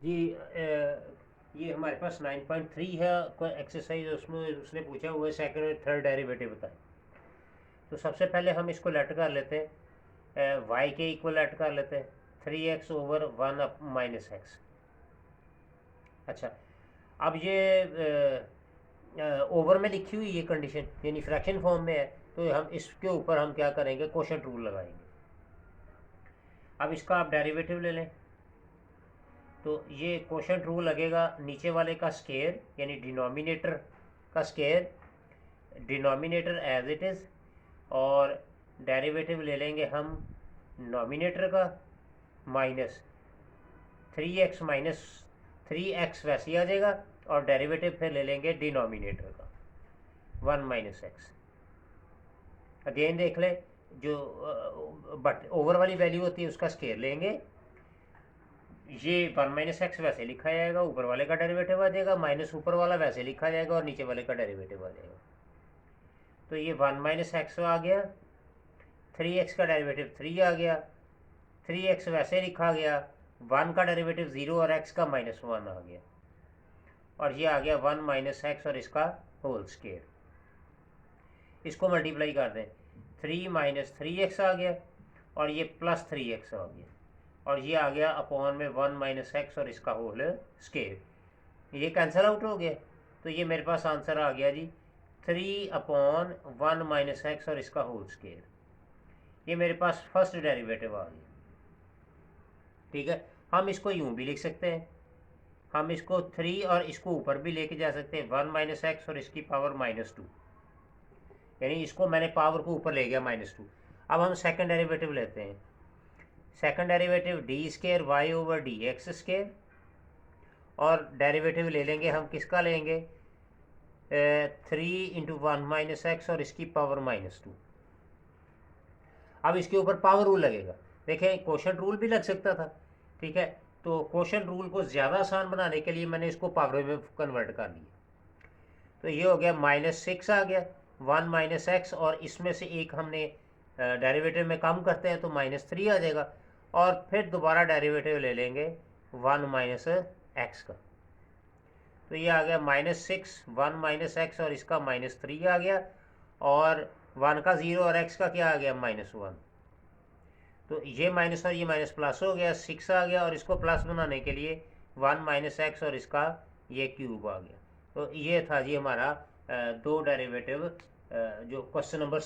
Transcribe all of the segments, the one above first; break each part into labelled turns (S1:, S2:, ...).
S1: जी ये हमारे पास 9.3 है कोई एक्सरसाइज, उसमें उसने पूछा हुआ है सेकंड और थर्ड डेरिवेटिव बताएं। तो सबसे पहले हम इसको लेट कर लेते हैं, वाई के इक्वल लेट कर लेते हैं 3x ओवर 1 माइनस एक्स। अच्छा, अब ये ओवर में लिखी हुई ये कंडीशन यानी फ्रैक्शन फॉर्म में है, तो हम इसके ऊपर हम क्या करेंगे, क्वोशंट रूल लगाएंगे। अब इसका आप डेरिवेटिव ले लें, तो ये क्वोशंट रूल लगेगा नीचे वाले का स्केयर यानी डिनोमिनेटर का square, denominator as it is, और डेरिवेटिव ले लेंगे हम नॉमिनेटर का माइनस 3x माइनस 3x वैसे ही आ जाएगा, और डेरिवेटिव फिर ले लेंगे डिनोमिनेटर का 1 माइनस एक्स। अगेन देख ले, जो बट ओवर वाली वैल्यू होती है उसका स्केयर लेंगे, ये 1 माइनस एक्स वैसे लिखा जाएगा, ऊपर वाले का डेरिवेटिव आ जाएगा, माइनस ऊपर वाला वैसे लिखा जाएगा और नीचे वाले का डेरिवेटिव आ जाएगा। तो ये 1 माइनस एक्स आ गया, 3x का डेरिवेटिव 3 आ गया, 3x वैसे लिखा गया, 1 का डेरिवेटिव 0 और x का -1 आ गया, और ये आ गया 1 माइनस एक्स और इसका होल स्केयर। इसको मल्टीप्लाई कर दें, 3 माइनस 3x आ गया और ये प्लस 3x आ गया, और ये आ गया अपॉन में 1 माइनस एक्स और इसका होल स्केयर। ये कैंसिल आउट हो गया, तो ये मेरे पास आंसर आ गया जी 3/1 माइनस एक्स और इसका होल स्केयर। ये मेरे पास फर्स्ट डेरिवेटिव आ गया। ठीक है, हम इसको यूं भी लिख सकते हैं, हम इसको 3 और इसको ऊपर भी लेके जा सकते हैं, 1 माइनस एक्स और इसकी पावर -2, यानी इसको मैंने पावर को ऊपर ले गया -2। अब हम सेकंड डेरिवेटिव लेते हैं, second derivative d square y over d x square, और डेरिवेटिव ले लेंगे हम किसका लेंगे, 3 × 1 माइनस एक्स और इसकी पावर -2। अब इसके ऊपर पावर रूल लगेगा, देखें क्वोशंट रूल भी लग सकता था। ठीक है, तो क्वोशंट रूल को ज़्यादा आसान बनाने के लिए मैंने इसको पावर में कन्वर्ट कर लिया, तो ये हो गया -6 आ गया, 1 माइनस एक्स, और इसमें से एक हमने डेरिवेटिव में कम करते हैं तो -3 आ जाएगा, और फिर दोबारा डेरिवेटिव ले लेंगे 1 माइनस एक्स का, तो ये आ गया -6, 1 माइनस एक्स और इसका -3 आ गया, और 1 का 0 और एक्स का क्या आ गया -1, तो ये माइनस और ये माइनस प्लस हो गया, 6 आ गया, और इसको प्लस बनाने के लिए 1 माइनस एक्स और इसका ये क्यूब आ गया। तो ये था जी हमारा दो डेरिवेटिव, जो क्वेश्चन नंबर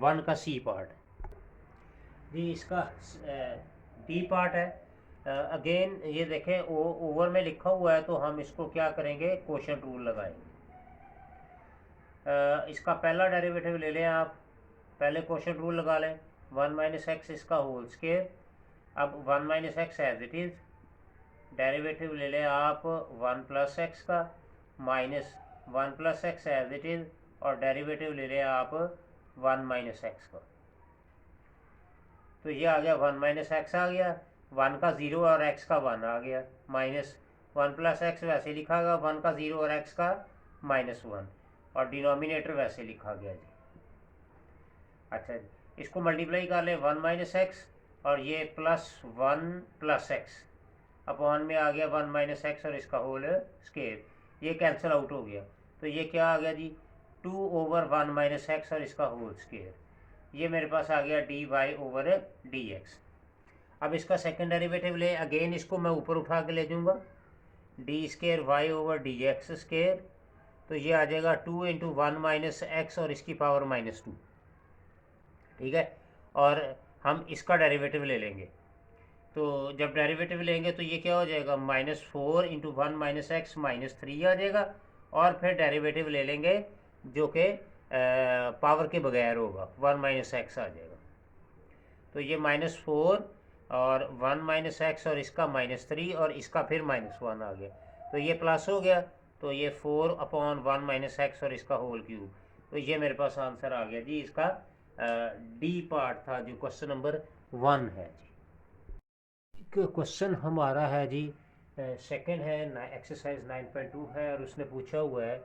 S1: 1 का सी पार्ट है जी। इसका डी पार्ट है, अगेन ये देखें ओवर में लिखा हुआ है, तो हम इसको क्या करेंगे, क्वोशंट रूल लगाएंगे। इसका पहला डेरिवेटिव ले लें आप, पहले क्वोशंट रूल लगा लें, 1 माइनस एक्स इसका होल स्केयर। अब 1 minus x as it is, derivative ले लें आप 1 प्लस एक्स का, minus 1 plus x as it is, और डेरिवेटिव ले लें आप 1 माइनस एक्स का, तो ये आ गया 1 माइनस एक्स आ गया, 1 का 0 और एक्स का 1 आ गया, माइनस 1 प्लस एक्स वैसे लिखा गया, 1 का 0 और एक्स का -1, और डिनोमिनेटर वैसे लिखा गया जी। अच्छा जी, इसको मल्टीप्लाई कर लें 1 माइनस एक्स और ये +1 प्लस एक्स, अपॉन में आ गया 1 माइनस एक्स और इसका होल स्केयर, ये कैंसिल आउट हो गया, तो ये क्या आ गया जी 2/1 माइनस एक्स और इसका होल स्केयर। ये मेरे पास आ गया dy/dx। अब इसका सेकंड डेरिवेटिव ले, अगेन इसको मैं ऊपर उठा के ले जाऊंगा, d²y/dx स्केयर, तो ये आ जाएगा 2 × 1 माइनस एक्स और इसकी पावर -2। ठीक है, और हम इसका डेरिवेटिव ले लेंगे, तो जब डेरिवेटिव लेंगे तो ये क्या हो जाएगा, -4 × 1 माइनस एक्स -3 आ जाएगा, और फिर डेरिवेटिव ले लेंगे जो कि पावर के बगैर होगा, 1 माइनस एक्स आ जाएगा, तो ये -4 और 1 माइनस एक्स और इसका -3 और इसका फिर -1 आ गया, तो ये प्लस हो गया, तो ये 4/1 माइनस एक्स और इसका होल क्यूब, तो ये मेरे पास आंसर आ गया जी। इसका डी पार्ट था जो क्वेश्चन नंबर 1 है जी। क्वेश्चन हमारा है जी सेकंड है, एक्सरसाइज 9.2 है, और उसने पूछा हुआ है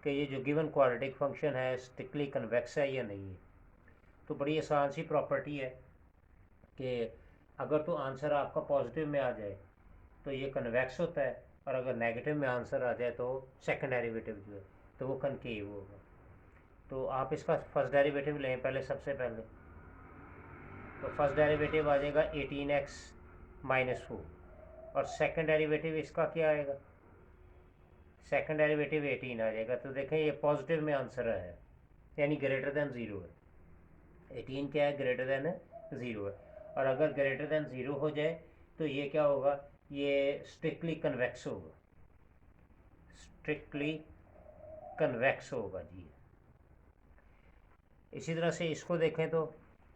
S1: कि ये जो गिवन क्वाड्रेटिक फंक्शन है स्ट्रिक्टली कन्वेक्स है या नहीं है। तो बड़ी आसान सी प्रॉपर्टी है कि अगर तो आंसर आपका पॉजिटिव में आ जाए तो ये कन्वेक्स होता है, और अगर नेगेटिव में आंसर आ जाए तो सेकंड डेरिवेटिव जो है तो वो कनकेव होगा। तो आप इसका फर्स्ट डेरिवेटिव लें पहले, सबसे पहले तो फर्स्ट डेरिवेटिव आ जाएगा 18x माइनस 4, और सेकंड डेरिवेटिव इसका क्या आएगा, सेकंड डेरिवेटिव 18 आ जाएगा। तो देखें ये पॉजिटिव में आंसर है, यानी ग्रेटर देन ज़ीरो है। 18 क्या है, ग्रेटर देन ज़ीरो है, और अगर ग्रेटर देन ज़ीरो हो जाए तो ये क्या होगा, ये स्ट्रिक्टली कन्वेक्स होगा, स्ट्रिक्टली कन्वेक्स होगा जी। इसी तरह से इसको देखें तो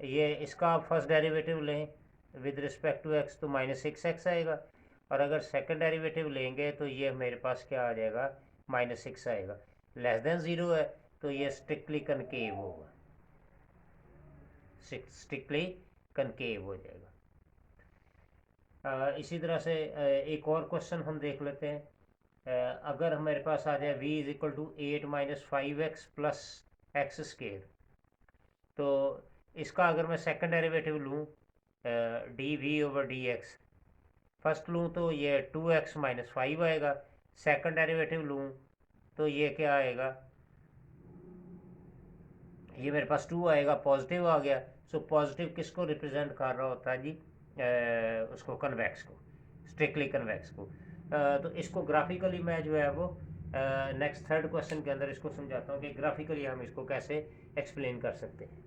S1: ये इसका आप फर्स्ट डेरिवेटिव लें विद रिस्पेक्ट टू एक्स तो -6x आएगा, और अगर सेकंड डेरिवेटिव लेंगे तो ये मेरे पास क्या आ जाएगा, -6 आएगा। लेस देन ज़ीरो है तो ये स्ट्रिक्टली कनकेव होगा, स्ट्रिक्टली कनकेव हो जाएगा। इसी तरह से एक और क्वेश्चन हम देख लेते हैं। अगर हमारे पास आ जाए v is equal to 8 - 5x plus x square, तो इसका अगर मैं सेकंड डेरिवेटिव लूँ d v over d x, first लूँ तो ये 2x - 5 आएगा, सेकंड डेरिवेटिव लूँ तो ये क्या आएगा, ये मेरे पास 2 आएगा, पॉजिटिव आ गया। सो पॉजिटिव किसको रिप्रेजेंट कर रहा होता है जी, उसको कन्वेक्स को, स्ट्रिक्टली कन्वेक्स को। तो इसको ग्राफिकली मैं जो है वो नेक्स्ट थर्ड क्वेश्चन के अंदर इसको समझाता हूँ कि ग्राफिकली हम इसको कैसे एक्सप्लेन कर सकते हैं।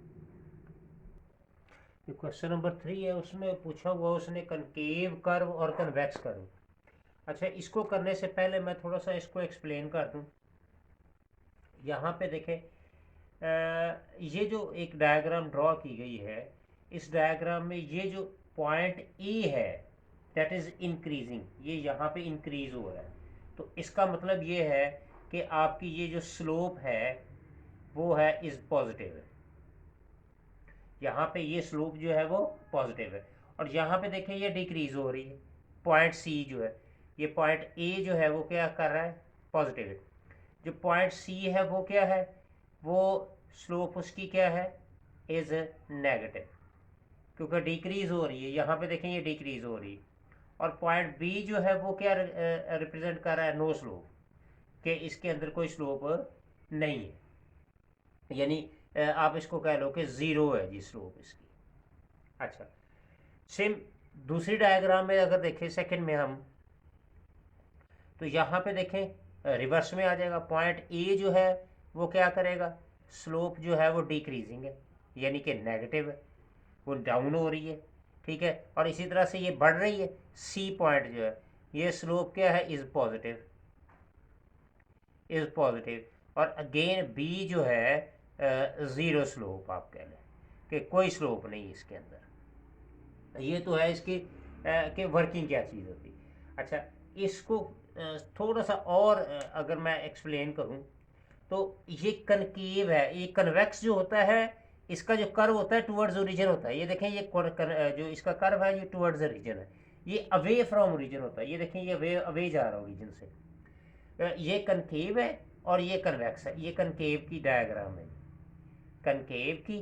S1: जो क्वेश्चन नंबर 3 है उसमें पूछा हुआ उसने कनकेव कर्व और कन्वेक्स कर्व। अच्छा, इसको करने से पहले मैं थोड़ा सा इसको एक्सप्लेन कर दूँ। यहाँ पे देखें, ये जो एक डायग्राम ड्रॉ की गई है, इस डायग्राम में ये जो पॉइंट ए है दैट इज़ इंक्रीजिंग, ये यहाँ पे इंक्रीज हो रहा है। तो इसका मतलब ये है कि आपकी ये जो स्लोप है वो है इज़ पॉजिटिव है, यहाँ पे ये स्लोप जो है वो पॉजिटिव है, और यहाँ पे देखें ये डिक्रीज हो रही है। पॉइंट सी जो है, ये पॉइंट ए जो है वो क्या कर रहा है, पॉजिटिव है। जो पॉइंट सी है वो क्या है, वो स्लोप उसकी क्या है, इज नेगेटिव, क्योंकि डिक्रीज हो रही है। यहाँ पे देखें ये डिक्रीज हो रही है, और पॉइंट बी जो है वो क्या रिप्रेजेंट कर रहा है, नो स्लोप, कि इसके अंदर कोई स्लोप नहीं है, यानी आप इसको कह लो कि ज़ीरो है जी स्लोप इसकी। अच्छा, सेम दूसरी डायग्राम में अगर देखें सेकंड में हम, तो यहाँ पे देखें रिवर्स में आ जाएगा। पॉइंट ए जो है वो क्या करेगा, स्लोप जो है वो डिक्रीजिंग है, यानी कि नेगेटिव है, वो डाउन हो रही है, ठीक है। और इसी तरह से ये बढ़ रही है। सी पॉइंट जो है ये स्लोप क्या है, इज़ पॉजिटिव, इज़ पॉजिटिव। और अगेन बी जो है ज़ीरो स्लोप, आप कह लें कि कोई स्लोप नहीं इसके अंदर। ये तो है इसकी कि वर्किंग क्या चीज़ होती। अच्छा, इसको थोड़ा सा और अगर मैं एक्सप्लेन करूं तो ये कनकेव है, ये कन्वेक्स जो होता है इसका जो कर्व होता है टुवर्ड्स ओरिजिन होता है। ये देखें ये जो इसका कर्व है ये टुवर्ड्स ओरिजिन है, ये अवे फ्रॉम ओरिजिन होता है। ये देखें ये अवे जा रहा है ओरिजिन से। ये कनकेव है और ये कन्वेक्स है। ये कनकेव की डायग्राम है, कनकेव की,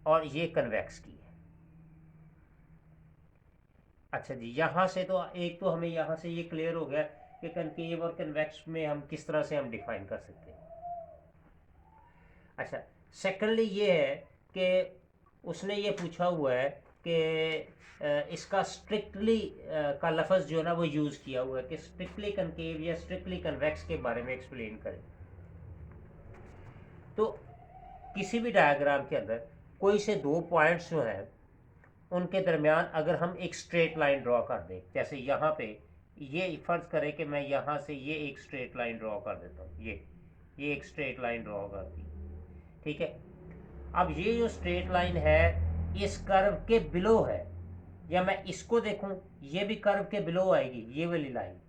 S1: और ये कन्वेक्स की है। अच्छा जी, यहाँ से तो एक तो हमें यहाँ से ये क्लियर हो गया कि कनकेव और कन्वेक्स में हम किस तरह से हम डिफाइन कर सकते हैं। अच्छा, सेकेंडली ये है कि उसने ये पूछा हुआ है कि इसका स्ट्रिक्टली का लफ्ज़ जो है ना वो यूज़ किया हुआ है कि स्ट्रिक्टली कनकेव या स्ट्रिक्टली कन्वेक्स के बारे में एक्सप्लेन करें। तो किसी भी डायग्राम के अंदर कोई से दो पॉइंट्स जो हैं उनके दरमियान अगर हम एक स्ट्रेट लाइन ड्रॉ कर दें, जैसे यहाँ पे ये फ़र्ज़ करें कि मैं यहाँ से ये एक स्ट्रेट लाइन ड्रॉ कर देता हूँ, ये एक स्ट्रेट लाइन ड्रॉ कर दी, ठीक है। अब ये जो स्ट्रेट लाइन है इस कर्व के बिलो है, या मैं इसको देखूं ये भी कर्व के बिलो आएगी, ये वाली लाइन,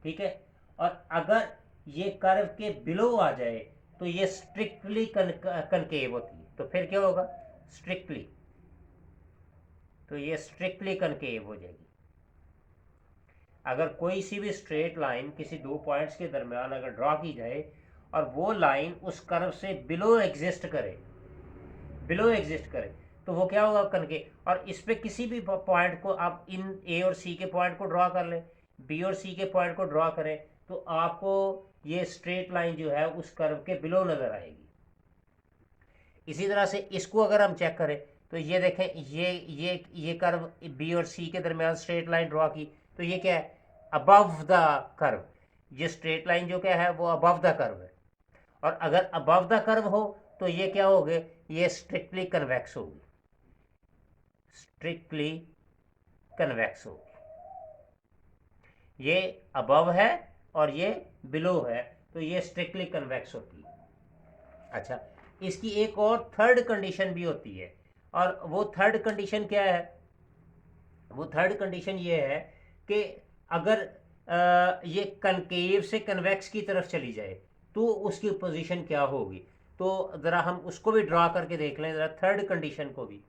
S1: ठीक है। और अगर ये कर्व के बिलो आ जाए तो ये स्ट्रिक्टली कनकेव होती है। तो फिर क्या होगा, स्ट्रिक्टली, तो ये स्ट्रिक्टली कनकेव हो जाएगी। अगर कोई सी भी स्ट्रेट लाइन किसी दो पॉइंट्स के दरमियान अगर ड्रॉ की जाए और वो लाइन उस कर्व से बिलो एग्जिस्ट करे, बिलो एग्जिस्ट करे, तो वो क्या होगा, कनकेव। और इस पे किसी भी पॉइंट को आप इन ए और सी के पॉइंट को ड्रॉ कर लें, बी और सी के पॉइंट को ड्रॉ करें तो आपको ये स्ट्रेट लाइन जो है उस कर्व के बिलो नज़र आएगी। इसी तरह से इसको अगर हम चेक करें तो ये देखें, ये कर्व बी और सी के दरमियान स्ट्रेट लाइन ड्रॉ की, तो ये क्या है, अबव द कर्व। ये स्ट्रेट लाइन जो क्या है वो अबव द कर्व है, और अगर अबव द कर्व हो तो ये क्या होगी, ये स्ट्रिक्टली कन्वेक्स होगी, स्ट्रिक्टली कन्वेक्स होगी। ये अबव है और ये बिलो है, तो ये स्ट्रिक्टली कन्वेक्स होती है। अच्छा, इसकी एक और थर्ड कंडीशन भी होती है, और वो थर्ड कंडीशन क्या है, वो थर्ड कंडीशन ये है कि अगर ये कनकेव से कन्वेक्स की तरफ चली जाए तो उसकी पोजीशन क्या होगी। तो ज़रा हम उसको भी ड्रा करके देख लें, ज़रा थर्ड कंडीशन को भी।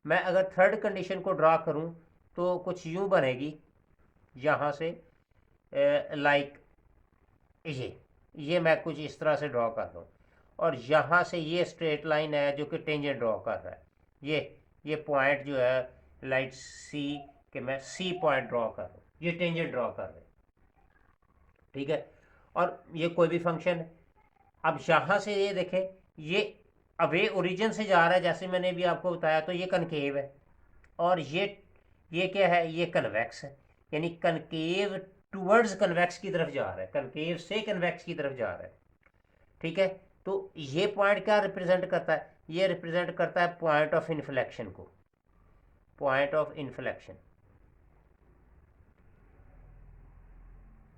S1: मैं अगर थर्ड कंडीशन को ड्रा करूं तो कुछ यूं बनेगी, यहाँ से लाइक ये मैं कुछ इस तरह से ड्रॉ कर रहा हूँ, और यहाँ से ये स्ट्रेट लाइन है जो कि टेंजेंट ड्रॉ कर रहा है। ये पॉइंट जो है लाइट सी के मैं सी पॉइंट ड्रॉ कर रहा हूँ, ये टेंजेंट ड्रॉ कर रहे हैं, ठीक है। और ये कोई भी फंक्शन है। अब यहाँ से ये देखें, ये अवे ओरिजिन से जा रहा है जैसे मैंने भी आपको बताया, तो ये कनकेव है, और ये क्या है, ये कन्वेक्स है, यानी कनकेव टूवर्ड्स कन्वेक्स की तरफ जा रहा है, कनकेव से कन्वेक्स की तरफ जा रहा है, ठीक है। तो ये पॉइंट क्या रिप्रेजेंट करता है, ये रिप्रेजेंट करता है पॉइंट ऑफ इन्फ्लेक्शन को, पॉइंट ऑफ इन्फ्लेक्शन,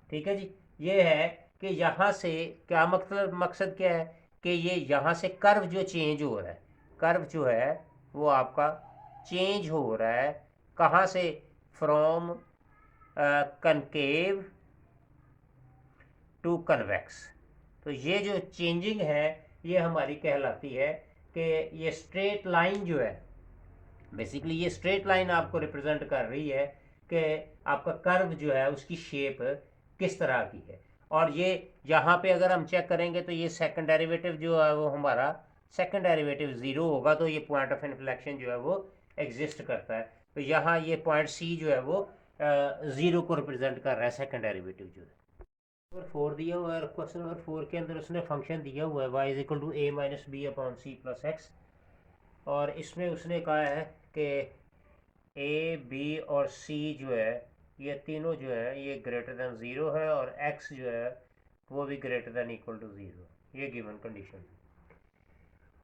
S1: ठीक है जी। ये है कि यहाँ से क्या मकसद क्या है कि ये यहाँ से कर्व जो चेंज हो रहा है, कर्व जो है वो आपका चेंज हो रहा है, कहाँ से, फ्रॉम कनकेव टू कन्वेक्स। तो ये जो चेंजिंग है ये हमारी कहलाती है कि ये स्ट्रेट लाइन जो है, बेसिकली ये स्ट्रेट लाइन आपको रिप्रेजेंट कर रही है कि आपका कर्व जो है उसकी शेप किस तरह की है। और ये यहाँ पे अगर हम चेक करेंगे तो ये सेकंड डेरिवेटिव जो है वो हमारा सेकंड डेरिवेटिव ज़ीरो होगा, तो ये पॉइंट ऑफ इन्फ्लेक्शन जो है वो एग्जिस्ट करता है। तो यहाँ ये पॉइंट सी जो है वो ज़ीरो को रिप्रेजेंट कर रहा है, सेकंड डेरिवेटिव जो है। नंबर 4 दिया हुआ है, क्वेश्चन नंबर 4 के अंदर उसने फंक्शन दिया हुआ है y is equal to a minus b upon c plus x, और इसमें उसने कहा है कि ए बी और सी जो है ये तीनों जो है ये ग्रेटर दैन ज़ीरो है, और एक्स जो है वो भी greater than equal to zero, ये गिवन कंडीशन।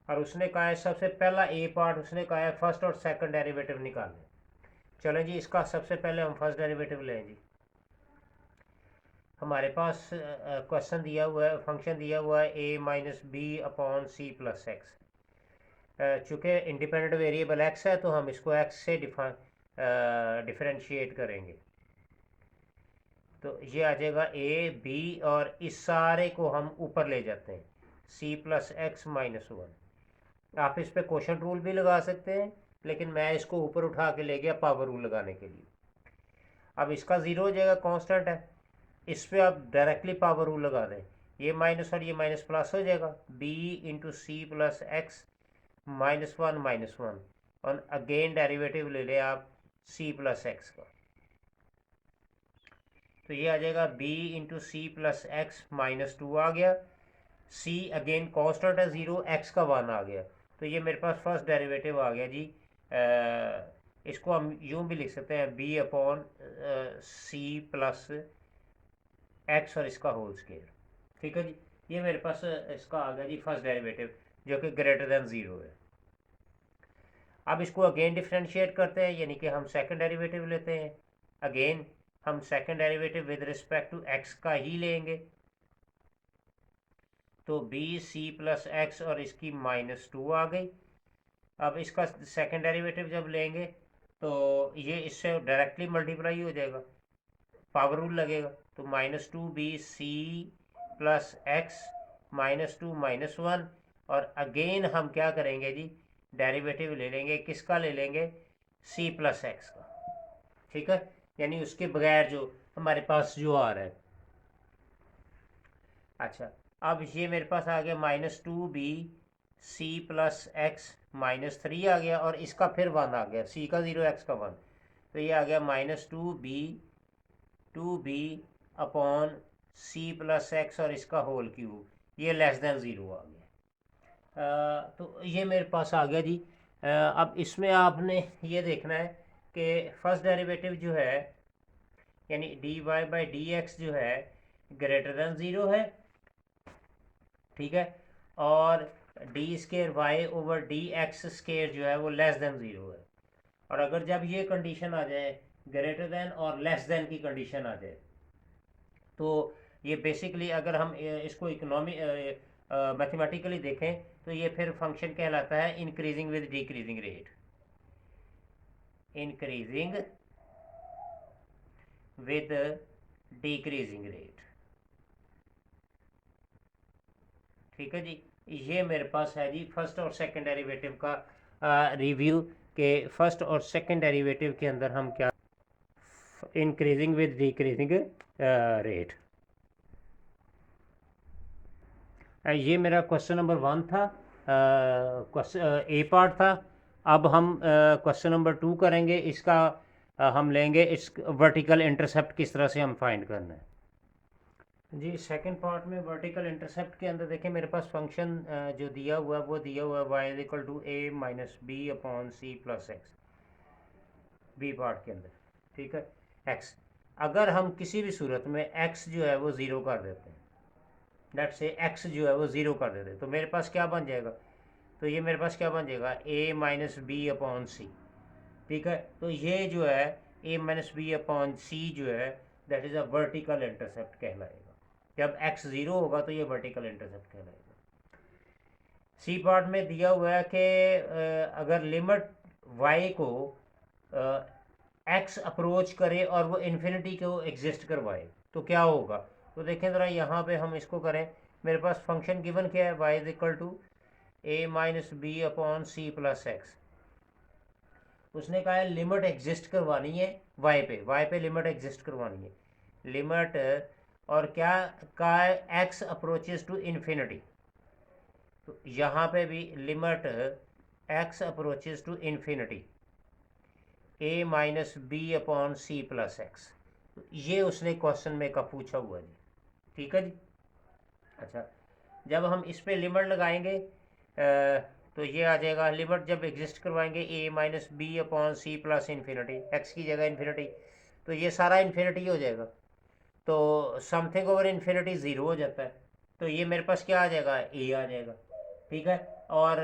S1: और उसने कहा है सबसे पहला ए पार्ट उसने कहा है फर्स्ट और सेकंड डेरिवेटिव निकालें। चलें जी, इसका सबसे पहले हम फर्स्ट डेरिवेटिव लें जी। हमारे पास क्वेश्चन दिया हुआ है, फंक्शन दिया हुआ है a minus b upon c plus x. चूँकि इंडिपेंडेंट वेरिएबल एक्स है तो हम इसको एक्स से डिफरेंशिएट करेंगे, तो ये आ जाएगा ए बी, और इस सारे को हम ऊपर ले जाते हैं, c plus x minus one. आप इस पर क्वोशंट रूल भी लगा सकते हैं, लेकिन मैं इसको ऊपर उठा के ले गया पावर रूल लगाने के लिए। अब इसका ज़ीरो हो जाएगा, कांस्टेंट है, इस पर आप डायरेक्टली पावर रूल लगा दें, ये माइनस और ये माइनस प्लस हो जाएगा, b into c plus x minus one, और अगेन डेरिवेटिव ले लें आप सी प्लस एक्स का, तो ये आ जाएगा b into c plus x minus two आ गया, c अगेन कॉन्स्टेंट है ज़ीरो, x का वन आ गया, तो ये मेरे पास फर्स्ट डेरिवेटिव आ गया जी। इसको हम यूं भी लिख सकते हैं b upon c plus x और इसका होल स्क्वायर, ठीक है जी। ये मेरे पास इसका आ गया जी फर्स्ट डेरिवेटिव जो कि ग्रेटर दैन ज़ीरो है। अब इसको अगेन डिफ्रेंशिएट करते हैं, यानी कि हम सेकंड डेरिवेटिव लेते हैं, अगेन हम second derivative with respect to x का ही लेंगे, तो बी सी प्लस एक्स और इसकी माइनस टू आ गई। अब इसका सेकंड डेरिवेटिव जब लेंगे तो ये इससे डायरेक्टली मल्टीप्लाई हो जाएगा, पावर रूल लगेगा, तो minus two b c plus x minus two minus one, और अगेन हम क्या करेंगे जी, डेरिवेटिव ले लेंगे, किसका ले लेंगे, सी प्लस एक्स का, ठीक है, यानी उसके बगैर जो हमारे पास जो आ रहा है। अच्छा, अब ये मेरे पास आ गया minus two b c plus x minus three आ गया, और इसका फिर वन आ गया, सी का ज़ीरो एक्स का वन, तो ये आ गया minus two b 2b upon c plus x और इसका होल क्यूब, ये लेस देन ज़ीरो आ गया। तो ये मेरे पास आ गया जी। अब इसमें आपने ये देखना है कि फर्स्ट डेरिवेटिव जो है यानी d y by d x जो है ग्रेटर देन ज़ीरो है, ठीक है, और d square y over d x square जो है वो लेस देन ज़ीरो है। और अगर जब ये कंडीशन आ जाए, ग्रेटर देन और लेस देन की कंडीशन आ जाए, तो ये बेसिकली अगर हम इसको इकोनॉमी मैथमेटिकली देखें तो ये फिर फंक्शन कहलाता है increasing with decreasing rate, increasing with decreasing rate, ठीक है जी। ये मेरे पास है जी फर्स्ट और सेकंड डेरिवेटिव का रिव्यू के फर्स्ट और सेकंड डेरिवेटिव के अंदर हम क्या इंक्रीजिंग विद डिक्रीजिंग रेट। ये मेरा क्वेश्चन नंबर 1 था, ए पार्ट था। अब हम क्वेश्चन नंबर 2 करेंगे। इसका हम लेंगे इस वर्टिकल इंटरसेप्ट किस तरह से हम फाइंड करना है जी। सेकंड पार्ट में वर्टिकल इंटरसेप्ट के अंदर देखें मेरे पास फंक्शन जो दिया हुआ है वो दिया हुआ है y is equal to a minus b upon c plus x, b part के अंदर, ठीक है, एक्स। अगर हम किसी भी सूरत में एक्स जो है वो ज़ीरो कर देते हैं, लेट से एक्स जो है वो ज़ीरो कर देते हैं, तो मेरे पास क्या बन जाएगा, तो ये मेरे पास क्या बन जाएगा ए माइनस बी अपॉन सी, ठीक है। तो ये जो है ए माइनस बी अपॉन सी जो है that is a vertical intercept कहलाएगा। जब एक्स ज़ीरो होगा तो ये वर्टिकल इंटरसेप्ट कहलाएगा। सी पार्ट में दिया हुआ है कि अगर लिमिट वाई को एक्स अप्रोच करे और वो इन्फिनिटी को एग्जिस्ट करवाए तो क्या होगा। तो देखें ज़रा यहाँ पे हम इसको करें, मेरे पास फंक्शन गिवन क्या है y is equal to a minus b upon c plus x. उसने कहा है लिमिट एग्जिस्ट करवानी है वाई पे लिमिट एग्जिस्ट करवानी है, लिमिट और क्या का एक्स अप्रोचेस टू इन्फिनिटी, तो यहाँ पे भी limit x approaches to infinity a minus b upon c plus x, ये उसने क्वेश्चन में का पूछा हुआ जी, ठीक है जी। अच्छा, जब हम इस पे लिमिट लगाएंगे तो ये आ जाएगा, लिमिट जब एग्जिस्ट करवाएंगे a minus b upon c plus infinity, x की जगह इन्फिनिटी, तो ये सारा इन्फिनिटी हो जाएगा, तो समथिंग ओवर इन्फिनिटी ज़ीरो हो जाता है, तो ये मेरे पास क्या आ जाएगा ए आ जाएगा, ठीक है। और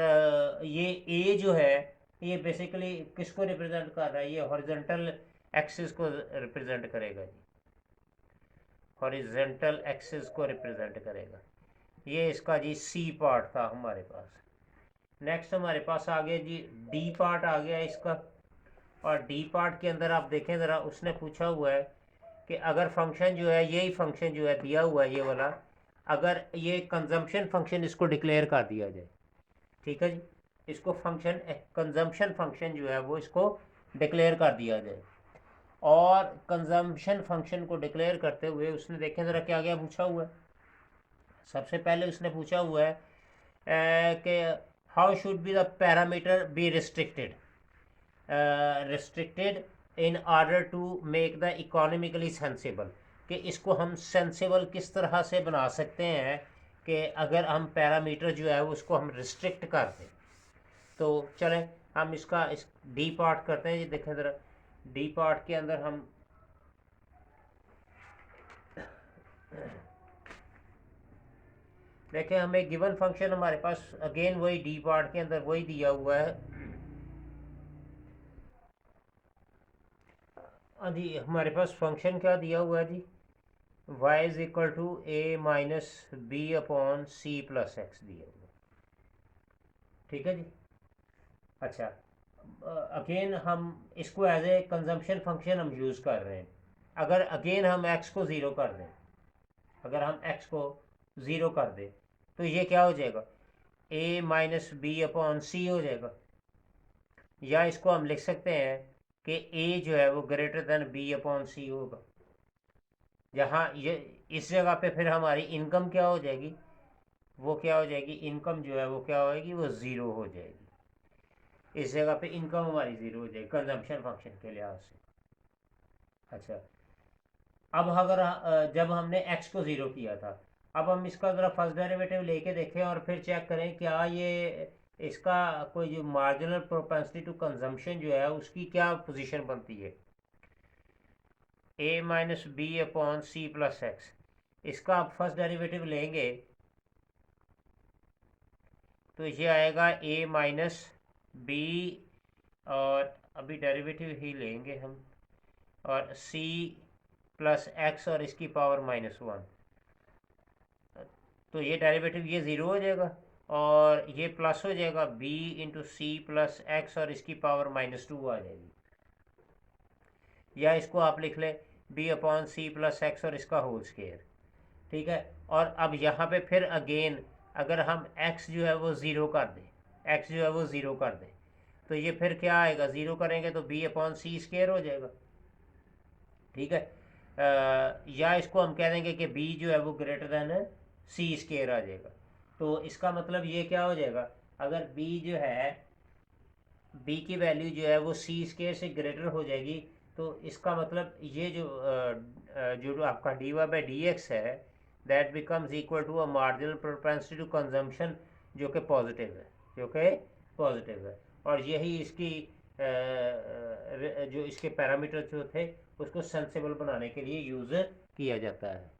S1: ये ए जो है ये बेसिकली किसको रिप्रेजेंट कर रहा है, ये हॉरिजॉन्टल एक्सिस को रिप्रेजेंट करेगा जी, हॉरिजॉन्टल एक्सिस को रिप्रेजेंट करेगा। ये इसका जी सी पार्ट था हमारे पास। नेक्स्ट हमारे पास आ गया जी डी पार्ट आ गया इसका, और डी पार्ट के अंदर आप देखें ज़रा, उसने पूछा हुआ है कि अगर फंक्शन जो है, यही फंक्शन जो है दिया हुआ है ये वाला, अगर ये कंजम्पशन फंक्शन इसको डिक्लेयर कर दिया जाए, ठीक है जी, इसको फंक्शन कंजम्पशन फंक्शन जो है वो इसको डिक्लेयर कर दिया जाए, और कंजम्पशन फंक्शन को डिक्लेयर करते हुए उसने देखें ज़रा क्या क्या पूछा हुआ है। सबसे पहले उसने पूछा हुआ है कि how should be the parameter be restricted, restricted in order to make the economically sensible, कि इसको हम सेंसिबल किस तरह से बना सकते हैं कि अगर हम पैरामीटर जो है उसको हम रिस्ट्रिक्ट कर दें। तो चलें हम इसका इस डी पार्ट करते हैं जी। देखें ज़रा डी पार्ट के अंदर हम देखें, हमें गिवन फंक्शन हमारे पास अगेन वही डी पार्ट के अंदर वही दिया हुआ है। जी हमारे पास फंक्शन क्या दिया हुआ है जी, y is equal to a minus b upon c plus x दिया हुआ, ठीक है जी। अच्छा, अगेन हम इसको एज ए कंजम्पशन फंक्शन हम यूज़ कर रहे हैं। अगर अगेन हम x को ज़ीरो कर दें, अगर हम x को ज़ीरो कर दें तो ये क्या हो जाएगा, a माइनस बी अपॉन सी हो जाएगा, या इसको हम लिख सकते हैं कि a जो है वो ग्रेटर देन b अपॉन सी होगा। जहाँ ये इस जगह पे फिर हमारी इनकम क्या हो जाएगी, वो क्या हो जाएगी, इनकम जो है वो क्या होएगी, वो ज़ीरो हो जाएगी। इस जगह पे इनकम हमारी ज़ीरो हो जाएगी कंजम्पशन फंक्शन के लिहाज से। अच्छा, अब अगर जब हमने x को ज़ीरो किया था, अब हम इसका ज़रा फर्स्ट डेरिवेटिव लेके देखें और फिर चेक करें क्या ये इसका कोई जो मार्जिनल प्रोपेंसिटी टू कंजम्पशन जो है उसकी क्या पोजीशन बनती है। a minus b upon c plus x, इसका आप फर्स्ट डेरिवेटिव लेंगे तो ये आएगा a माइनस बी, और अभी डेरिवेटिव ही लेंगे हम, और c प्लस एक्स और इसकी पावर माइनस वन, तो ये डेरिवेटिव ये ज़ीरो हो जाएगा और ये प्लस हो जाएगा b into c plus x और इसकी पावर माइनस टू आ जाएगी। या इसको आप लिख लें b upon c plus x और इसका होल स्क्वायर। ठीक है, और अब यहाँ पे फिर अगेन अगर हम x जो है वो ज़ीरो कर दें, x जो है वो ज़ीरो कर दें, तो ये फिर क्या आएगा, ज़ीरो करेंगे तो b अपॉन सी स्क्वायर हो जाएगा। ठीक है, या इसको हम कह देंगे कि b जो है वो ग्रेटर दैन सी स्क्वायर आ जाएगा। तो इसका मतलब ये क्या हो जाएगा, अगर b जो है, b की वैल्यू जो है वो सी स्क्वायर से ग्रेटर हो जाएगी, तो इसका मतलब ये जो आपका d y by d x है that becomes equal to a marginal propensity to consumption, जो कि पॉजिटिव है, जो कि पॉजिटिव है। और यही इसकी जो इसके पैरामीटर जो थे उसको सेंसिबल बनाने के लिए यूज़ किया जाता है।